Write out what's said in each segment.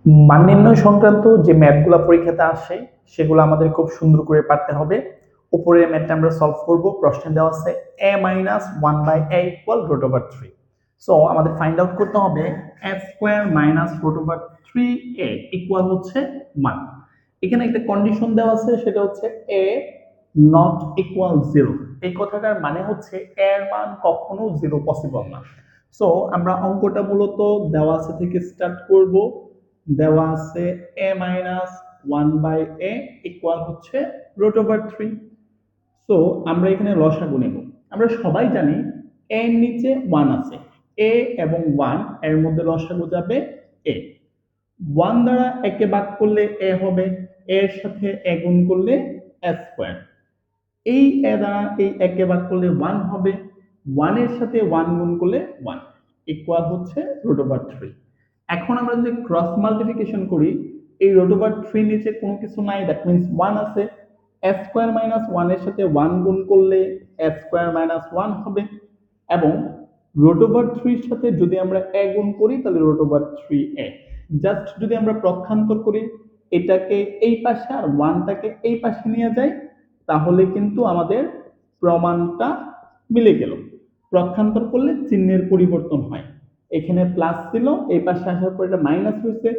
মান নির্ণয় সংক্রান্ত যে ম্যাথগুলো পরীক্ষাতে আসে সেগুলো আমাদের খুব সুন্দর করে পারতে হবে। উপরের ম্যাথটা আমরা সলভ করব। প্রশ্নে দেওয়া আছে a minus one by a equal root over three. So আমাদের ফাইন্ড আউট করতে হবে a square minus root over three a equal হচ্ছে মান। এখানে একটা কন্ডিশন দেওয়া আছে, সেটা হচ্ছে a নট ইকুয়াল জিরো। এই কথাটার মানে হচ্ছে a এর মান কখনো জিরো পসিবল না। সো আমরা অঙ্কটা মূলত দেওয়া আছে থেকে স্টার্ট করব। দেওয়া আছে a minus one by a equal হচ্ছে রুট ওভার থ্রি। সো আমরা এখানে লসাগু নেব। আমরা সবাই জানি a এর নিচে ওয়ান আছে, a এবং ওয়ান এর মধ্যে লসাগু যাবে a। ওয়ান দ্বারা একে ভাগ করলে a হবে, এর সাথে a গুণ করলে a স্কোয়ার। এই a দ্বারা এই একে ভাগ করলে ওয়ান হবে, ওয়ানের সাথে ওয়ান গুণ করলে ওয়ান ইকুয়াল হচ্ছে রুট ওভার থ্রি। এখন আমরা যদি ক্রস মাল্টিপ্লিকেশন করি, এই রুট ওভার থ্রি নিচে কোনো কিছু নাই, দ্যাট মিনস ওয়ান আছে। এ স্কোয়ার মাইনাস ওয়ানের সাথে ওয়ান গুণ করলে এ স্কোয়ার মাইনাস ওয়ান হবে, এবং রুট ওভার থ্রির সাথে যদি আমরা এ গুণ করি তাহলে রুট ওভার থ্রি এ। জাস্ট যদি আমরা পক্ষান্তর করি, এটাকে এই পাশে আর ওয়ানটাকে এই পাশে নিয়ে যাই, তাহলে কিন্তু আমাদের প্রমাণটা মিলে গেল। পক্ষান্তর করলে চিহ্নের পরিবর্তন হয়। এখানে প্লাস ছিল, এই পাশে আসার পর এটা মাইনাস হয়েছে,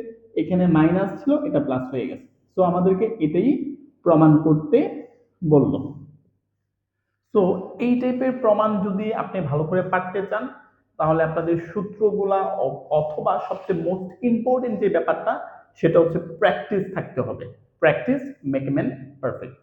এখানে মাইনাস ছিল, এটা প্লাস হয়ে গেছে। তো আমাদেরকে এটাই প্রমাণ করতে বলল। তো এই টাইপের প্রমাণ যদি আপনি ভালো করে পারতে চান, তাহলে আপনাদের সূত্রগুলা অথবা সবচেয়ে মোস্ট ইম্পর্টেন্ট যে ব্যাপারটা, সেটা হচ্ছে প্র্যাকটিস থাকতে হবে। Practice make a man perfect.